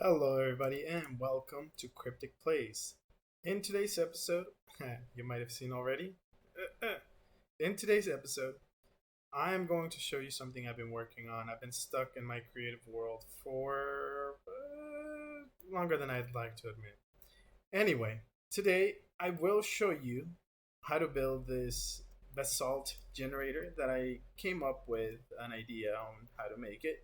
Hello, everybody, and welcome to Cryptic Plays. In today's episode, you might have seen already. In today's episode, I am going to show you something I've been working on. I've been stuck in my creative world for longer than I'd like to admit. Anyway, today I will show you how to build this basalt generator that I came up with an idea on how to make it.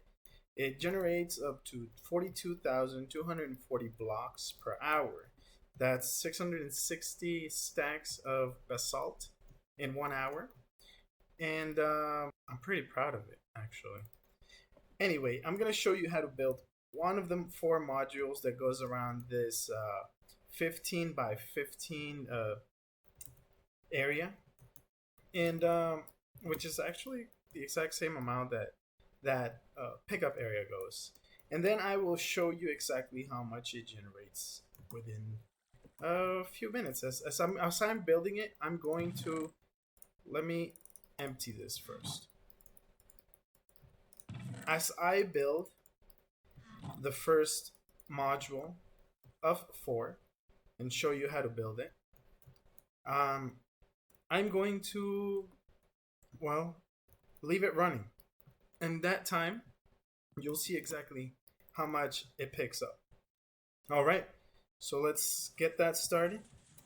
It generates up to 42,240 blocks per hour. That's 660 stacks of basalt in 1 hour. And I'm pretty proud of it, actually. Anyway, I'm going to show you how to build one of the four modules that goes around this 15 by 15 area. And which is actually the exact same amount that pickup area goes. And then I will show you exactly how much it generates within a few minutes. As I'm building it, I'm going to, let me empty this first. As I build the first module of 4 and show you how to build it, I'm going to, well, leave it running. And that time, you'll see exactly how much it picks up. All right, so let's get that started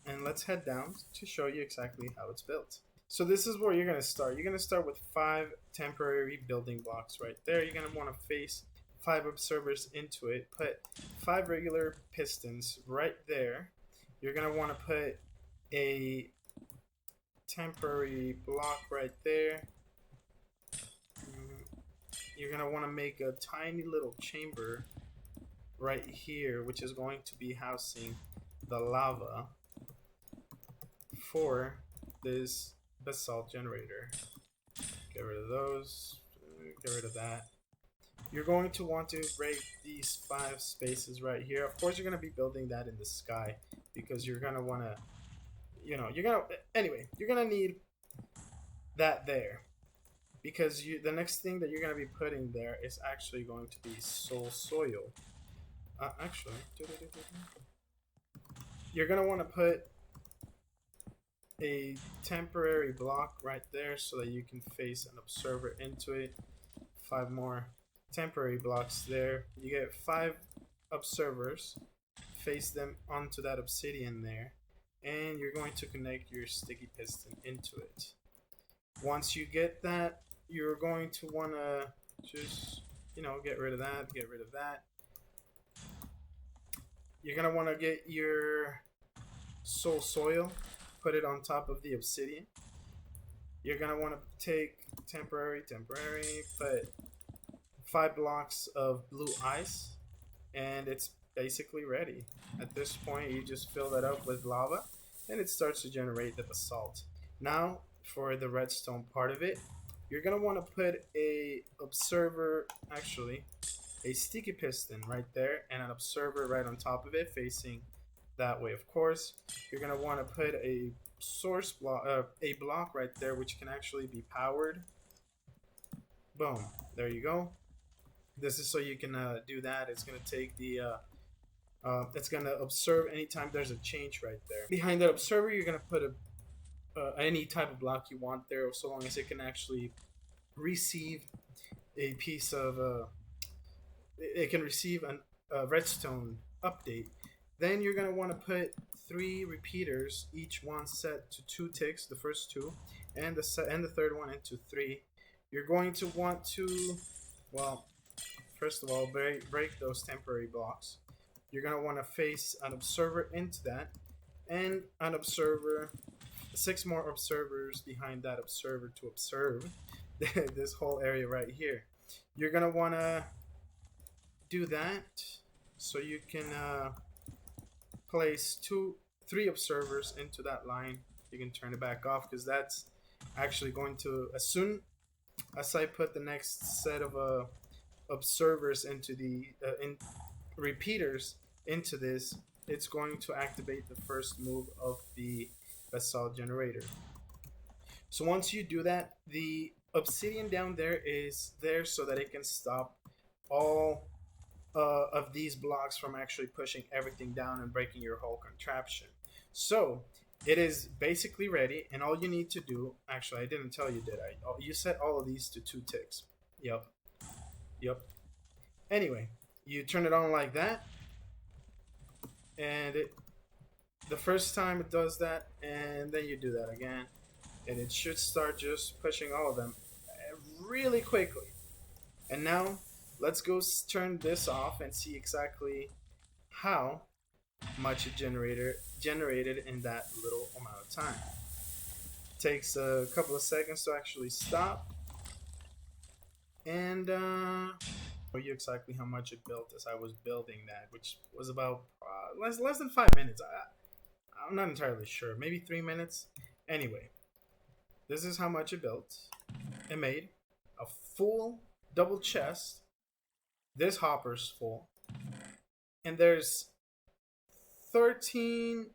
and let's head down to show you exactly how it's built. So this is where you're going to start. You're going to start with 5 temporary building blocks right there. You're going to want to face 5 observers into it. Put 5 regular pistons right there. You're going to want to put a temporary block right there. You're going to want to make a tiny little chamber right here, which is going to be housing the lava for this basalt generator. Get rid of those. Get rid of that. You're going to want to break these 5 spaces right here. Of course, you're going to be building that in the sky because you're going to want to, you're going to, anyway, you're going to need that there. Because the next thing that you're going to be putting there is actually going to be soil. Actually, you're going to want to put a temporary block right there so that you can face an observer into it. 5 more temporary blocks there. You get 5 observers. Face them onto that obsidian there. And you're going to connect your sticky piston into it. Once you get that, you're going to want to just, get rid of that, get rid of that. You're going to want to get your soil, put it on top of the obsidian. You're going to want to take temporary, put 5 blocks of blue ice, and it's basically ready. At this point, you just fill that up with lava, and it starts to generate the basalt. Now, for the redstone part of it, you're going to want to put a sticky piston right there and an observer right on top of it facing that way. Of course, you're going to want to put a source block, a block right there which can actually be powered. Boom, there you go. This is so you can do that. It's going to take the it's going to observe anytime there's a change right there. Behind that observer, you're going to put any type of block you want there, so long as it can actually receive a piece of it can receive a redstone update. Then you're going to want to put 3 repeaters, each one set to 2 ticks, the first 2, and the third one into 3. You're going to want to, well, first of all, break those temporary blocks. You're going to want to face an observer into that, and an observer, 6 more observers behind that observer to observe this whole area right here. You're going to want to do that so you can place 3 observers into that line. You can turn it back off because that's actually going to, as soon as I put the next set of observers into the repeaters into this, it's going to activate the first move of the basalt generator. So once you do that, the obsidian down there is there so that it can stop all of these blocks from actually pushing everything down and breaking your whole contraption. So it is basically ready, and all you need to do. Actually, I didn't tell you, did I? Oh, you set all of these to 2 ticks. Yep. Yep. Anyway, you turn it on like that, and the first time it does that, and then you do that again, and it should start just pushing all of them really quickly. And now let's go turn this off and see exactly how much it generated in that little amount of time. It takes a couple of seconds to actually stop, and show you exactly how much it built as I was building that, which was about less than 5 minutes. I'm not entirely sure, maybe 3 minutes. Anyway, this is how much it built. It made a full double chest. This hopper's full, and there's 13,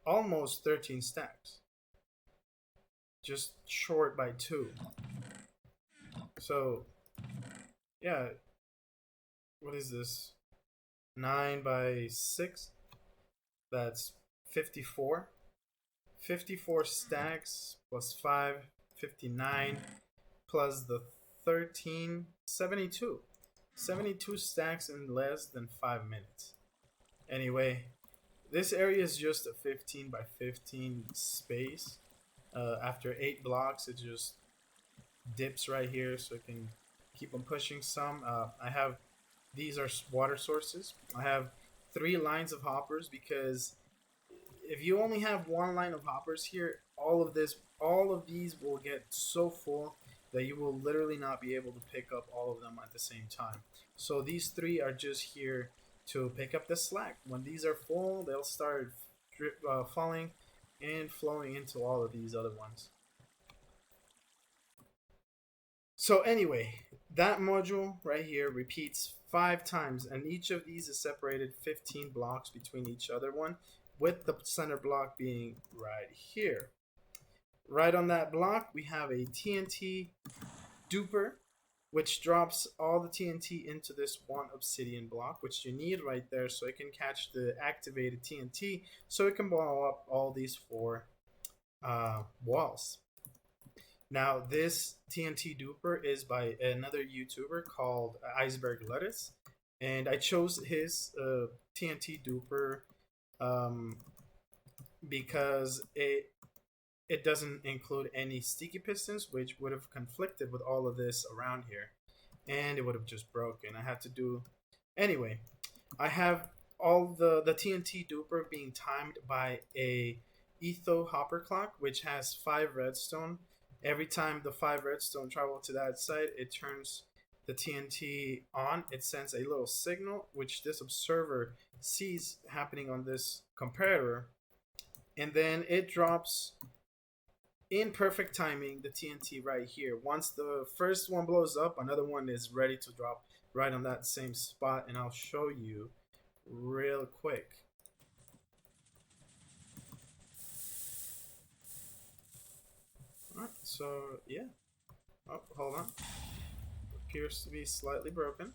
almost 13 stacks, just short by 2. So yeah, what is this, 9 by 6? That's 54. 54 stacks plus 5, 59, plus the 13, 72. 72 stacks in less than 5 minutes. Anyway, this area is just a 15 by 15 space. After 8 blocks, it just dips right here, so I can keep on pushing some. I have, these are water sources. I have 3 lines of hoppers, because if you only have 1 line of hoppers here, all of these will get so full that you will literally not be able to pick up all of them at the same time. So these 3 are just here to pick up the slack. When these are full, they'll start falling and flowing into all of these other ones. So anyway, that module right here repeats 5 times, and each of these is separated 15 blocks between each other one, with the center block being right here. Right on that block, we have a TNT Dupper, which drops all the TNT into this one obsidian block, which you need right there so it can catch the activated TNT, so it can blow up all these 4 walls. Now, this TNT Dupper is by another YouTuber called Iceberglettuce, and I chose his TNT Dupper because it doesn't include any sticky pistons, which would have conflicted with all of this around here, and it would have just broken. I had to do anyway. I have all the TNT Dupper being timed by a etho hopper clock, which has 5 redstone. Every time the 5 redstone travel to that side, it turns the TNT on. It sends a little signal, which this observer sees happening on this comparator, and then it drops in perfect timing the TNT right here. Once the first one blows up, another one is ready to drop right on that same spot, and I'll show you real quick. Alright, so yeah. Oh, hold on. Appears to be slightly broken.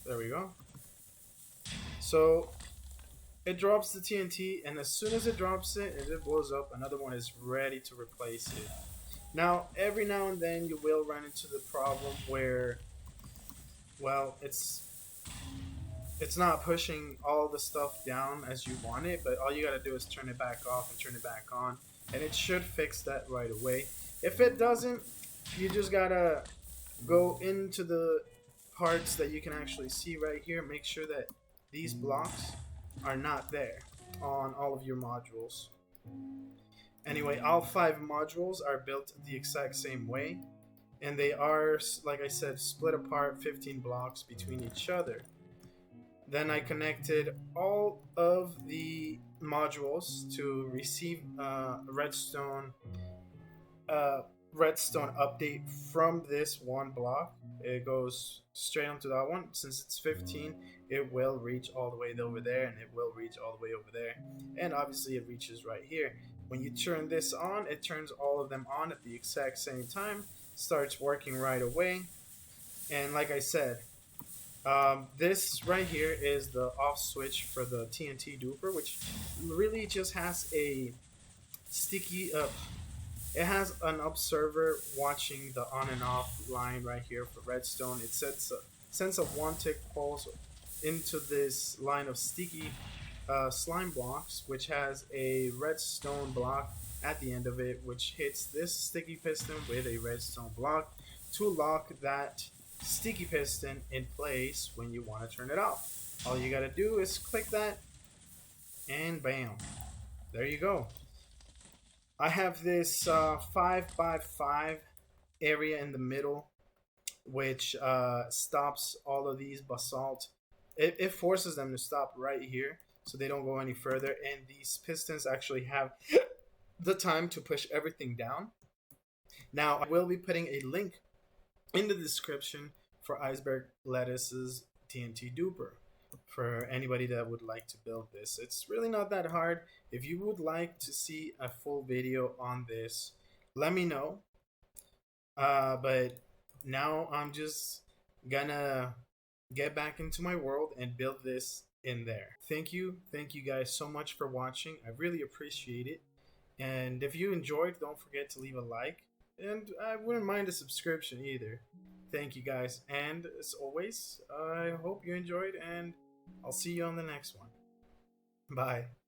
There we go. So it drops the TNT, and as soon as it drops it and it blows up, another one is ready to replace it. Now, every now and then you will run into the problem where, well, it's not pushing all the stuff down as you want it, but all you gotta do is turn it back off and turn it back on, and it should fix that right away. If it doesn't, you just gotta go into the parts that you can actually see right here. Make sure that these blocks are not there on all of your modules. Anyway, all 5 modules are built the exact same way, and they are, like I said, split apart 15 blocks between each other. Then I connected all of the modules to receive redstone update from this one block. It goes straight onto that one. Since it's 15, it will reach all the way over there, and it will reach all the way over there, and obviously it reaches right here. When you turn this on, it turns all of them on at the exact same time, starts working right away, And like I said, this right here is the off switch for the TNT Duper, which really just has a sticky. It has an observer watching the on and off line right here for redstone. It sends a one tick pulse into this line of sticky slime blocks, which has a redstone block at the end of it, which hits this sticky piston with a redstone block to lock that sticky piston in place when you want to turn it off. All you gotta do is click that, and bam, there you go. I have this 5x5 area in the middle, which stops all of these basalt. It forces them to stop right here so they don't go any further. And these pistons actually have the time to push everything down. Now, I will be putting a link in the description for Iceberglettuce's TNT Duper for anybody that would like to build this. It's really not that hard. If you would like to see a full video on this, let me know. But now I'm just gonna get back into my world and build this in there. Thank you guys so much for watching. I really appreciate it. And if you enjoyed, don't forget to leave a like, and I wouldn't mind a subscription either. Thank you guys, and as always, I hope you enjoyed, and I'll see you on the next one. Bye.